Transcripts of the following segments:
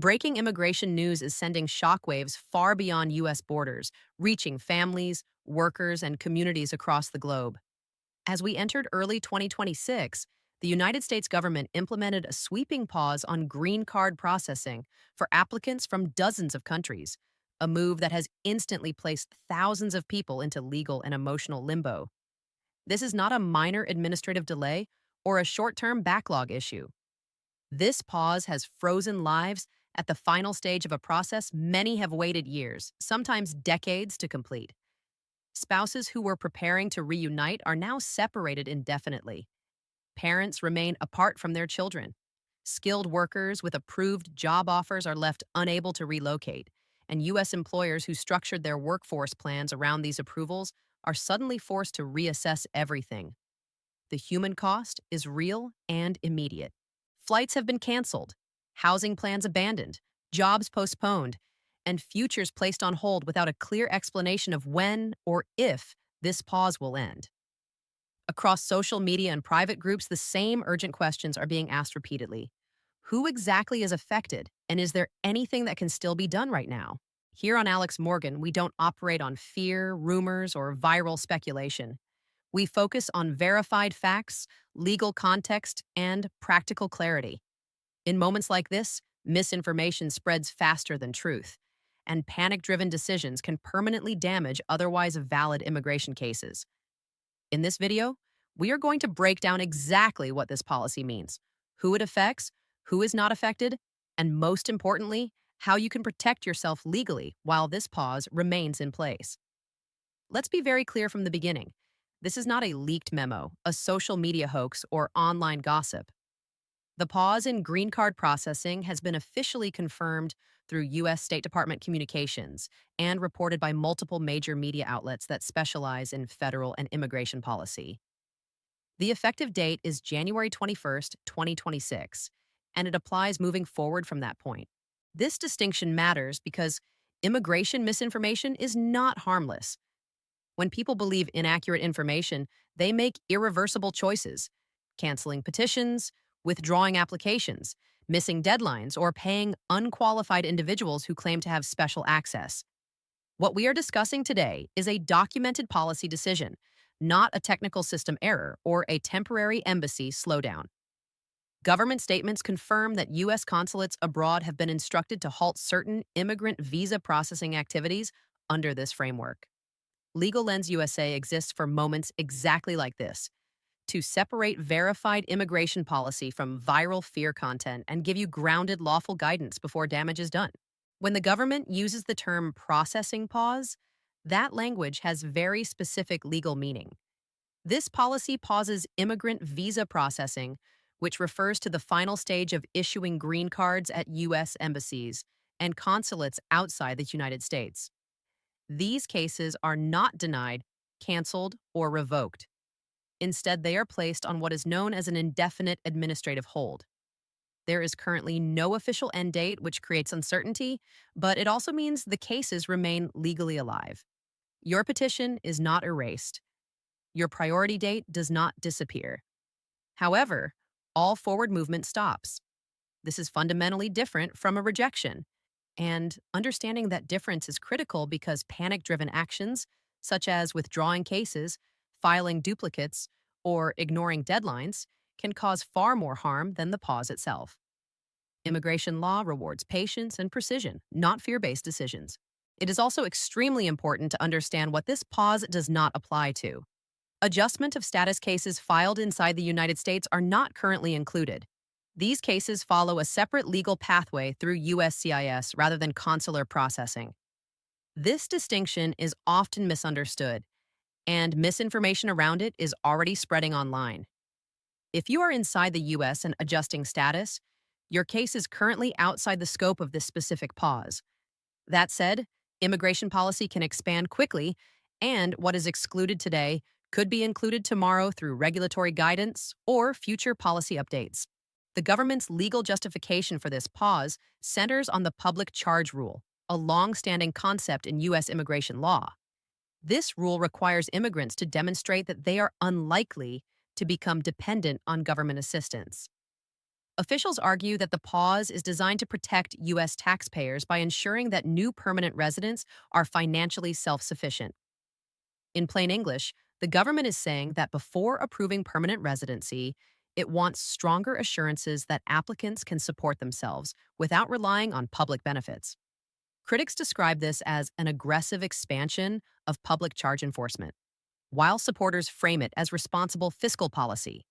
Breaking immigration news is sending shockwaves far beyond U.S. borders, reaching families, workers, and communities across the globe. As we entered early 2026, the United States government implemented a sweeping pause on green card processing for applicants from dozens of countries, a move that has instantly placed thousands of people into legal and emotional limbo. This is not a minor administrative delay or a short term backlog issue. This pause has frozen lives at the final stage of a process many have waited years, sometimes decades, to complete. Spouses who were preparing to reunite are now separated indefinitely. Parents remain apart from their children. Skilled workers with approved job offers are left unable to relocate, and U.S. employers who structured their workforce plans around these approvals are suddenly forced to reassess everything. The human cost is real and immediate. Flights have been canceled, housing plans abandoned, jobs postponed, and futures placed on hold without a clear explanation of when or if this pause will end. Across social media and private groups, the same urgent questions are being asked repeatedly. Who exactly is affected, and is there anything that can still be done right now? Here on Alex Morgan, we don't operate on fear, rumors, or viral speculation. We focus on verified facts, legal context, and practical clarity. In moments like this, misinformation spreads faster than truth, and panic driven decisions can permanently damage otherwise valid immigration cases. In this video, we are going to break down exactly what this policy means, who it affects, who is not affected, and most importantly, how you can protect yourself legally while this pause remains in place. Let's be very clear from the beginning. This is not a leaked memo, a social media hoax, or online gossip. The pause in green card processing has been officially confirmed through U.S. State Department communications and reported by multiple major media outlets that specialize in federal and immigration policy. The effective date is January 21st, 2026, and it applies moving forward from that point. This distinction matters because immigration misinformation is not harmless. When people believe inaccurate information, they make irreversible choices, canceling petitions, withdrawing applications, missing deadlines, or paying unqualified individuals who claim to have special access. What we are discussing today is a documented policy decision, not a technical system error or a temporary embassy slowdown. Government statements confirm that U.S. consulates abroad have been instructed to halt certain immigrant visa processing activities under this framework. Legal Lens USA exists for moments exactly like this, to separate verified immigration policy from viral fear content and give you grounded lawful guidance before damage is done. When the government uses the term processing pause, that language has very specific legal meaning. This policy pauses immigrant visa processing, which refers to the final stage of issuing green cards at U.S. embassies and consulates outside the United States. These cases are not denied, canceled, or revoked. Instead, they are placed on what is known as an indefinite administrative hold. There is currently no official end date, which creates uncertainty, but it also means the cases remain legally alive. Your petition is not erased. Your priority date does not disappear. However, all forward movement stops. This is fundamentally different from a rejection. And understanding that difference is critical because panic-driven actions, such as withdrawing cases, filing duplicates, or ignoring deadlines, can cause far more harm than the pause itself. Immigration law rewards patience and precision, not fear-based decisions. It is also extremely important to understand what this pause does not apply to. Adjustment of status cases filed inside the United States are not currently included. These cases follow a separate legal pathway through USCIS rather than consular processing. This distinction is often misunderstood, and misinformation around it is already spreading online. If you are inside the U.S. and adjusting status, your case is currently outside the scope of this specific pause. That said, immigration policy can expand quickly, and what is excluded today could be included tomorrow through regulatory guidance or future policy updates. The government's legal justification for this pause centers on the public charge rule, a long-standing concept in U.S. immigration law. This rule requires immigrants to demonstrate that they are unlikely to become dependent on government assistance. Officials argue that the pause is designed to protect U.S. taxpayers by ensuring that new permanent residents are financially self sufficient. In plain English, the government is saying that before approving permanent residency, it wants stronger assurances that applicants can support themselves without relying on public benefits. Critics describe this as an aggressive expansion of public charge enforcement, while supporters frame it as responsible fiscal policy.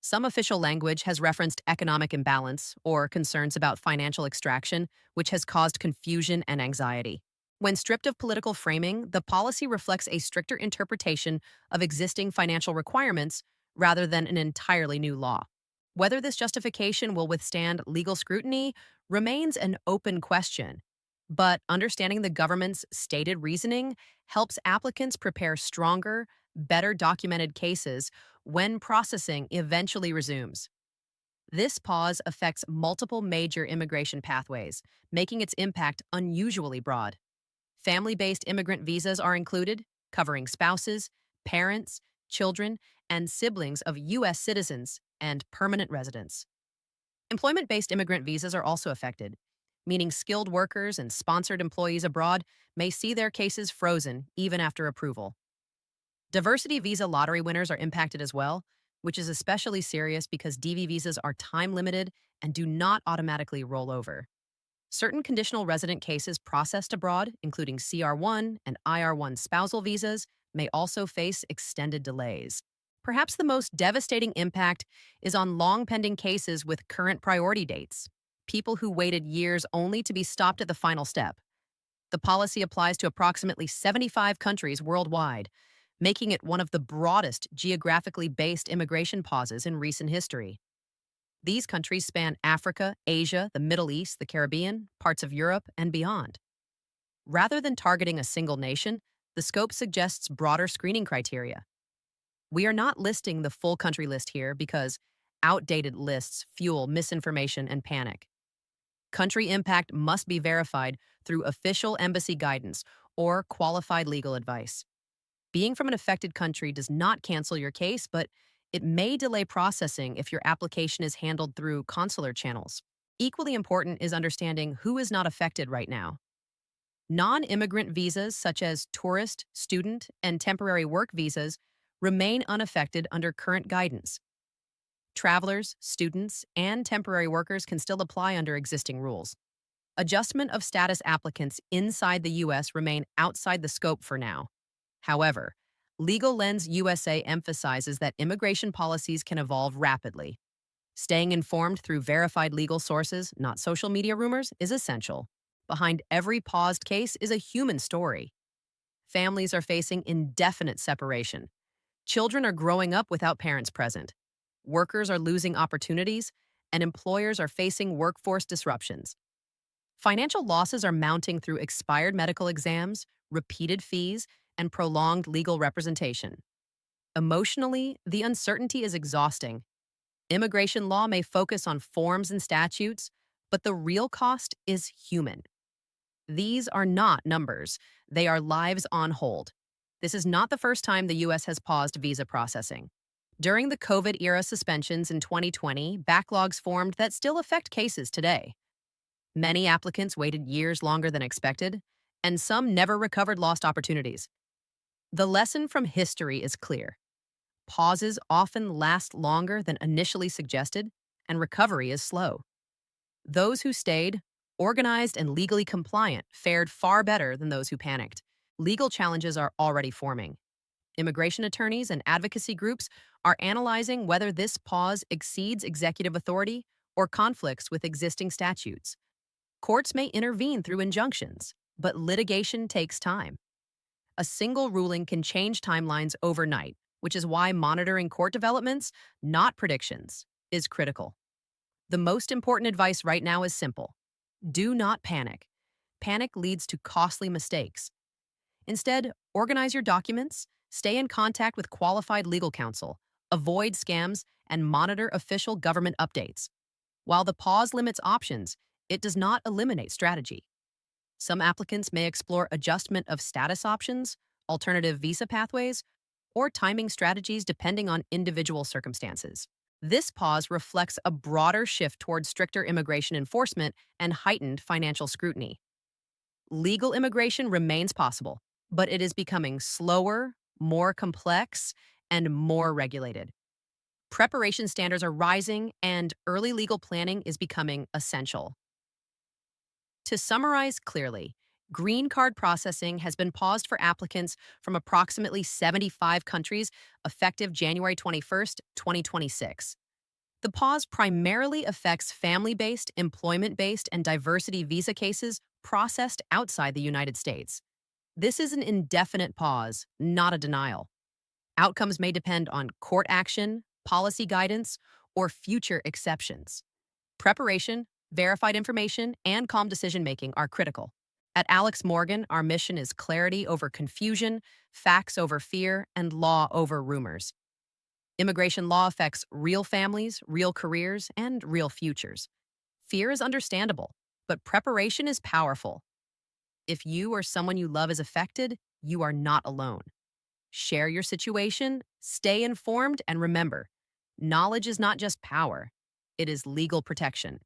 Some official language has referenced economic imbalance or concerns about financial extraction, which has caused confusion and anxiety. When stripped of political framing, the policy reflects a stricter interpretation of existing financial requirements rather than an entirely new law. Whether this justification will withstand legal scrutiny remains an open question, but understanding the government's stated reasoning helps applicants prepare stronger, better documented cases when processing eventually resumes. This pause affects multiple major immigration pathways, making its impact unusually broad. Family-based immigrant visas are included, covering spouses, parents, children, and siblings of U.S. citizens and permanent residents. Employment-based immigrant visas are also affected, meaning skilled workers and sponsored employees abroad may see their cases frozen even after approval. Diversity visa lottery winners are impacted as well, which is especially serious because DV visas are time-limited and do not automatically roll over. Certain conditional resident cases processed abroad, including CR1 and IR1 spousal visas, may also face extended delays. Perhaps the most devastating impact is on long-pending cases with current priority dates, people who waited years only to be stopped at the final step. The policy applies to approximately 75 countries worldwide, making it one of the broadest geographically based immigration pauses in recent history. These countries span Africa, Asia, the Middle East, the Caribbean, parts of Europe, and beyond. Rather than targeting a single nation, the scope suggests broader screening criteria. We are not listing the full country list here because outdated lists fuel misinformation and panic. Country impact must be verified through official embassy guidance or qualified legal advice. Being from an affected country does not cancel your case, but it may delay processing if your application is handled through consular channels. Equally important is understanding who is not affected right now. Non-immigrant visas, such as tourist, student, and temporary work visas, remain unaffected under current guidance. Travelers, students, and temporary workers can still apply under existing rules. Adjustment of status applicants inside the U.S. remain outside the scope for now. However, Legal Lens USA emphasizes that immigration policies can evolve rapidly. Staying informed through verified legal sources, not social media rumors, is essential. Behind every paused case is a human story. Families are facing indefinite separation. Children are growing up without parents present. Workers are losing opportunities, and employers are facing workforce disruptions. Financial losses are mounting through expired medical exams, repeated fees, and prolonged legal representation. Emotionally, the uncertainty is exhausting. Immigration law may focus on forms and statutes, but the real cost is human. These are not numbers, they are lives on hold. This is not the first time the U.S. has paused visa processing. During the COVID-era suspensions in 2020, backlogs formed that still affect cases today. Many applicants waited years longer than expected, and some never recovered lost opportunities. The lesson from history is clear. Pauses often last longer than initially suggested, and recovery is slow. Those who stayed, organized and legally compliant, fared far better than those who panicked. Legal challenges are already forming. Immigration attorneys and advocacy groups are analyzing whether this pause exceeds executive authority or conflicts with existing statutes. Courts may intervene through injunctions, but litigation takes time. A single ruling can change timelines overnight, which is why monitoring court developments, not predictions, is critical. The most important advice right now is simple. Do not panic. Panic leads to costly mistakes. Instead, organize your documents, stay in contact with qualified legal counsel, avoid scams, and monitor official government updates. While the pause limits options, it does not eliminate strategy. Some applicants may explore adjustment of status options, alternative visa pathways, or timing strategies depending on individual circumstances. This pause reflects a broader shift towards stricter immigration enforcement and heightened financial scrutiny. Legal immigration remains possible, but it is becoming slower, more complex, and more regulated. Preparation standards are rising, and early legal planning is becoming essential. To summarize clearly, green card processing has been paused for applicants from approximately 75 countries effective January 21st, 2026. The pause primarily affects family based, employment based, and diversity visa cases processed outside the United States. This is an indefinite pause, not a denial. Outcomes may depend on court action, policy guidance, or future exceptions. Preparation, verified information, and calm decision making are critical. At Alex Morgan, our mission is clarity over confusion, facts over fear, and law over rumors. Immigration law affects real families, real careers, and real futures. Fear is understandable, but preparation is powerful. If you or someone you love is affected, you are not alone. Share your situation, stay informed, and remember, knowledge is not just power, it is legal protection.